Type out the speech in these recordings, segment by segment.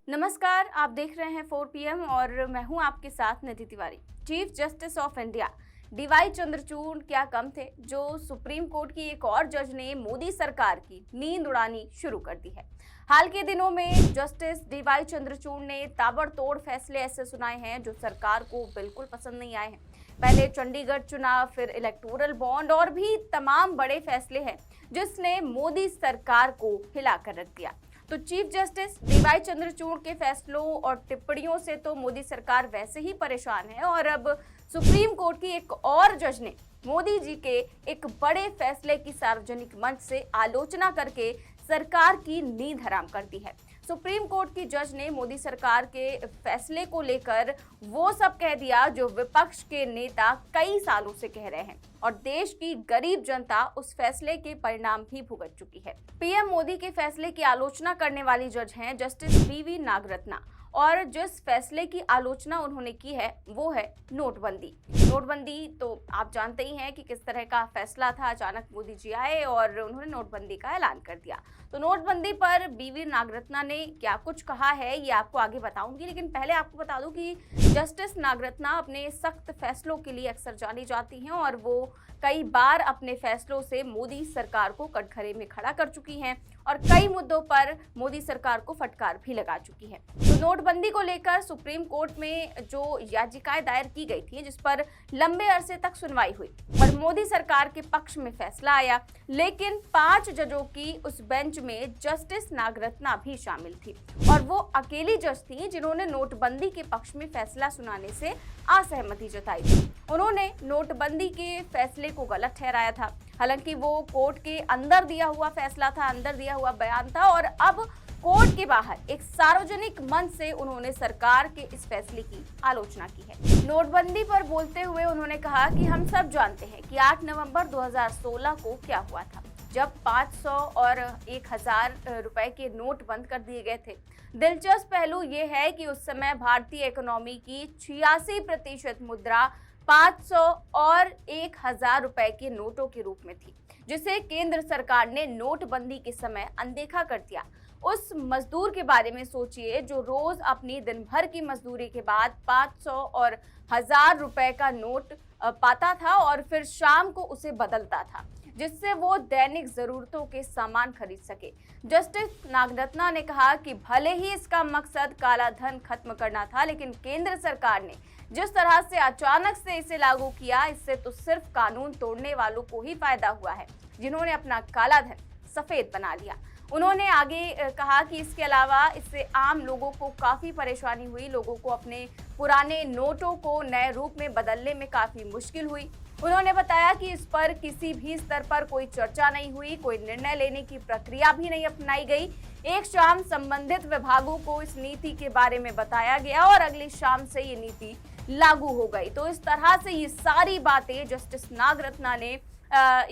नमस्कार, आप देख रहे हैं 4 PM और मैं हूं आपके साथ Nidhi Tiwari. Chief justice of India DY Chandrachud क्या कम थे जो सुप्रीम कोर्ट की एक और जज ने मोदी सरकार की नींद उड़ानी शुरू कर दी है। हाल के दिनों में जस्टिस डीवाई चंद्रचूड़ ने ताबड़तोड़ फैसले ऐसे सुनाए हैं जो सरकार को बिल्कुल पसंद नहीं आए हैं। पहले चंडीगढ़ चुनाव, फिर इलेक्टोरल बॉन्ड और भी तमाम बड़े फैसले हैं जिसने मोदी सरकार को हिला कर रख दिया। तो चीफ जस्टिस डीवाई चंद्रचूड़ के फैसलों और टिप्पणियों से तो मोदी सरकार वैसे ही परेशान है और अब सुप्रीम कोर्ट की एक और जज ने मोदी जी के एक बड़े फैसले की सार्वजनिक मंच से आलोचना करके सरकार की नींद हराम कर दी है। सुप्रीम कोर्ट की जज ने मोदी सरकार के फैसले को लेकर वो सब कह दिया जो विपक्ष के नेता कई सालों से कह रहे हैं और देश की गरीब जनता उस फैसले के परिणाम भी भुगत चुकी है। पीएम मोदी के फैसले की आलोचना करने वाली जज हैं जस्टिस BV नागरत्ना और जिस फैसले की आलोचना उन्होंने की है वो है नोटबंदी। नोटबंदी तो आप जानते ही हैं कि किस तरह का फैसला था। अचानक मोदी जी आए और उन्होंने नोटबंदी का ऐलान कर दिया। तो नोटबंदी पर BV नागरत्ना ने क्या कुछ कहा है ये आपको आगे बताऊंगी, लेकिन पहले आपको बता दूं कि जस्टिस नागरत्ना अपने सख्त फैसलों के लिए अक्सर जानी जाती हैं और वो कई बार अपने फैसलों से मोदी सरकार को कटघरे में खड़ा कर चुकी हैं और कई मुद्दों पर मोदी सरकार को फटकार भी लगा चुकी है। तो नोटबंदी को लेकर सुप्रीम कोर्ट में जो याचिकाएं दायर की गई थी जिस पर लंबे अरसे तक सुनवाई हुई और मोदी सरकार के पक्ष में फैसला आया, लेकिन 5 जजों की उस बेंच में जस्टिस नागरत्ना भी शामिल थी और वो अकेली जज थी जिन्होंने नोटबंदी के पक्ष में फैसला सुनाने से असहमति जताई थी। उन्होंने नोटबंदी के फैसले को गलत ठहराया था। हालांकि वो कोर्ट के अंदर दिया हुआ फैसला था, अंदर दिया हुआ बयान था और अब कोर्ट के बाहर एक सार्वजनिक मंच से उन्होंने सरकार के इस फैसले की आलोचना की है। नोटबंदी पर बोलते हुए उन्होंने कहा कि हम सब जानते हैं कि 8 नवंबर 2016 को क्या हुआ था, जब 500 और 1000 रुपए के नोट बंद कर दिए गए थे। दिलचस्प पहलू ये है कि उस समय भारतीय इकोनॉमी की 86% मुद्रा 500 और 1000 रुपए के नोटों के रूप में थी, जिसे केंद्र सरकार ने नोटबंदी के समय अनदेखा कर दिया। उस मजदूर के बारे में सोचिए जो रोज अपनी दिन भर की मजदूरी के बाद 500 और 1000 रुपए का नोट पाता था और फिर शाम को उसे बदलता था जिससे वो दैनिक जरूरतों के सामान खरीद सके। जस्टिस नागरत्ना ने कहा कि भले ही इसका मकसद काला धन खत्म करना था, लेकिन केंद्र सरकार ने जिस तरह से अचानक से इसे लागू किया, इससे तो सिर्फ कानून तोड़ने वालों को ही फायदा हुआ है जिन्होंने अपना काला धन सफेद बना लिया। उन्होंने आगे कहा कि इसके अलावा इससे आम लोगों को काफ़ी परेशानी हुई। लोगों को अपने पुराने नोटों को नए रूप में बदलने में काफ़ी मुश्किल हुई। उन्होंने बताया कि इस पर किसी भी स्तर पर कोई चर्चा नहीं हुई, कोई निर्णय लेने की प्रक्रिया भी नहीं अपनाई गई। एक शाम संबंधित विभागों को इस नीति के बारे में बताया गया और अगली शाम से ये नीति लागू हो गई। तो इस तरह से ये सारी बातें जस्टिस नागरत्ना ने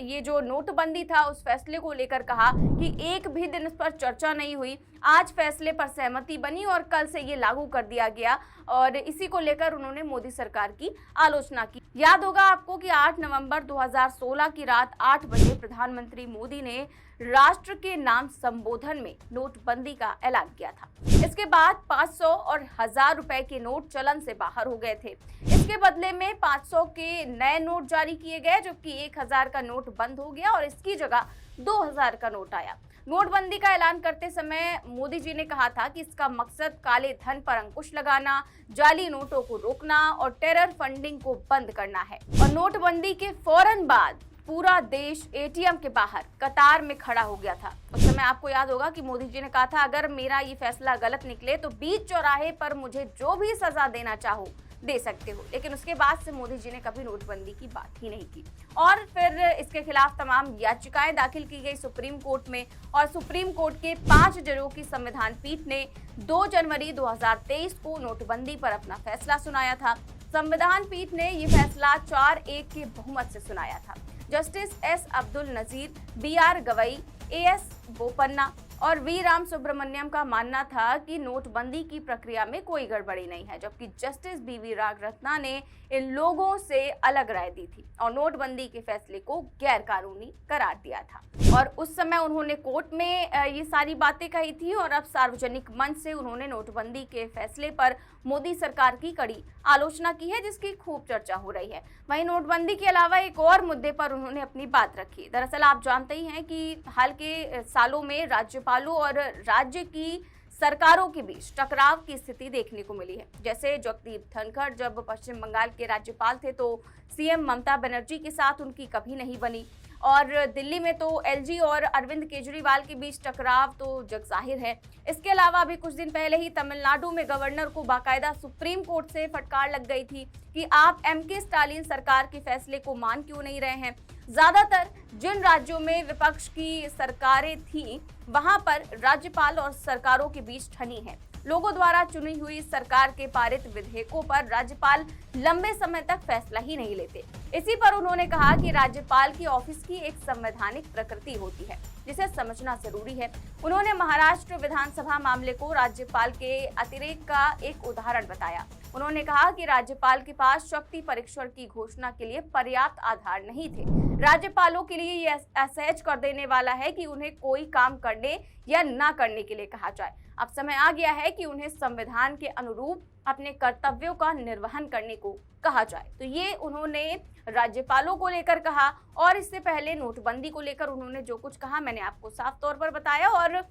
ये जो नोटबंदी था उस फैसले को लेकर कहा कि एक भी दिन इस पर चर्चा नहीं हुई। आज फैसले पर सहमति बनी और कल से ये लागू कर दिया गया और इसी को लेकर उन्होंने मोदी सरकार की आलोचना की। याद होगा आपको कि 8 नवंबर 2016 की रात 8 बजे प्रधानमंत्री मोदी ने राष्ट्र के नाम संबोधन में नोटबंदी का ऐलान किया था। इसके बाद 500 और 1000 रुपए के नोट चलन से बाहर हो गए थे। इसके बदले में 500 के नए नोट जारी किए गए, जबकि 1000 का नोट बंद हो गया और इसकी जगह 2000 का नोट आया। नोटबंदी का ऐलान करते समय मोदी जी ने कहा था कि इसका मकसद काले धन पर अंकुश लगाना, जाली नोटों को रोकना और टेरर फंडिंग को बंद करना है। और नोटबंदी के फौरन बाद पूरा देश ATM के बाहर कतार में खड़ा हो गया था। उस समय आपको याद होगा कि मोदी जी ने कहा था अगर मेरा ये फैसला गलत निकले तो बीच चौराहे पर मुझे जो भी सजा देना चाहो दे सकते हो। लेकिन उसके बाद से मोदी जी ने कभी नोटबंदी की बात ही नहीं की और फिर इसके खिलाफ तमाम याचिकाएं दाखिल की गई सुप्रीम कोर्ट में और सुप्रीम कोर्ट के 5 जजों की संविधान पीठ ने 2 जनवरी 2023 को नोटबंदी पर अपना फैसला सुनाया था। संविधान पीठ ने ये फैसला 4-1 के बहुमत से सुनाया था। Justice S Abdul Nazeer, BR Gavai, AS Bopanna और वी राम सुब्रमण्यम का मानना था कि नोटबंदी की प्रक्रिया में कोई गड़बड़ी नहीं है, जबकि जस्टिस बीवी रागरत्ना ने इन लोगों से अलग राय दी थी और नोटबंदी के फैसले को गैर कानूनी करार दिया था। और उस समय उन्होंने कोर्ट में ये सारी बातें कही थी और अब सार्वजनिक मंच से उन्होंने नोटबंदी के फैसले पर मोदी सरकार की कड़ी आलोचना की है, जिसकी खूब चर्चा हो रही है। वहीं नोटबंदी के अलावा एक और मुद्दे पर उन्होंने अपनी बात रखी। दरअसल आप जानते ही हैं कि हाल के सालों में राज्यपालों और राज्य की सरकारों के बीच टकराव की स्थिति देखने को मिली है। जैसे जगदीप धनखड़ जब पश्चिम बंगाल के राज्यपाल थे तो सीएम ममता बनर्जी के साथ उनकी कभी नहीं बनी, और दिल्ली में तो एलजी और अरविंद केजरीवाल के बीच टकराव तो जगजाहिर है। इसके अलावा अभी कुछ दिन पहले ही तमिलनाडु में गवर्नर को बाकायदा सुप्रीम कोर्ट से फटकार लग गई थी कि आप एमके स्टालिन सरकार के फैसले को मान क्यों नहीं रहे हैं। ज्यादातर जिन राज्यों में विपक्ष की सरकारें थीं, वहां पर राज्यपाल और सरकारों के बीच ठनी है। लोगों द्वारा चुनी हुई सरकार के पारित विधेयकों पर राज्यपाल लंबे समय तक फैसला ही नहीं लेते। इसी पर उन्होंने कहा कि राज्यपाल की ऑफिस की एक संवैधानिक प्रकृति होती है, जिसे समझना जरूरी है। उन्होंने महाराष्ट्र विधानसभा मामले को राज्यपाल के अतिरेक का एक उदाहरण बताया। उन्होंने कहा कि राज्यपाल के पास शक्ति परीक्षण की घोषणा के लिए पर्याप्त आधार नहीं थे। राज्यपालों के लिए यह असहज कर देने वाला है कि उन्हें कोई काम करने या ना करने के लिए कहा जाए। अब समय आ गया है कि उन्हें संविधान के अनुरूप अपने कर्तव्यों का निर्वहन करने को कहा जाए। तो ये उन्होंने राज्यपालों को लेकर कहा, और इससे पहले नोटबंदी को लेकर उन्होंने जो कुछ कहा मैंने आपको साफ तौर पर बताया। और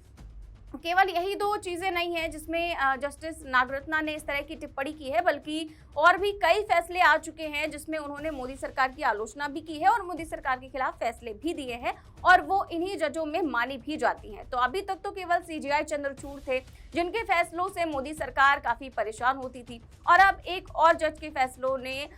केवल यही दो चीजें नहीं है जिसमें जस्टिस नागरत्ना ने इस तरह की टिप्पणी की है, बल्कि और भी कई फैसले आ चुके हैं जिसमें उन्होंने मोदी सरकार की आलोचना भी की है और मोदी सरकार के खिलाफ फैसले भी दिए हैं, और वो इन्हीं जजों में मानी भी जाती हैं। तो अभी तक तो केवल सीजेआई चंद्रचूड़ थे जिनके फैसलों से मोदी सरकार काफी परेशान होती थी, और अब एक और जज के फैसलों ने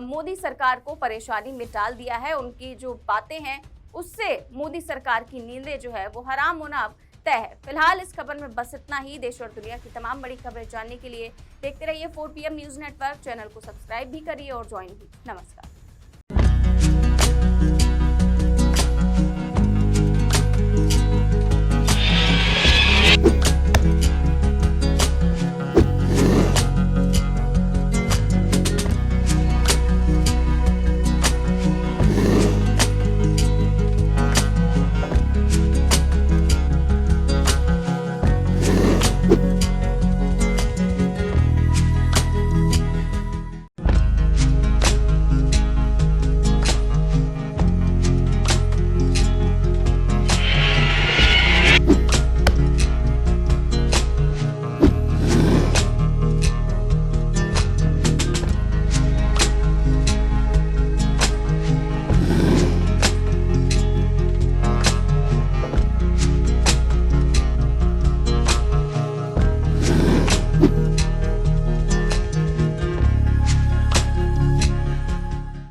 मोदी सरकार को परेशानी में डाल दिया है। उनकी जो बातें हैं उससे मोदी सरकार की नींदें जो है वो हराम होना अब तय है। फिलहाल इस खबर में बस इतना ही। देश और दुनिया की तमाम बड़ी खबरें जानने के लिए देखते रहिए 4 PM न्यूज नेटवर्क। चैनल को सब्सक्राइब भी करिए और ज्वाइन भी। नमस्कार।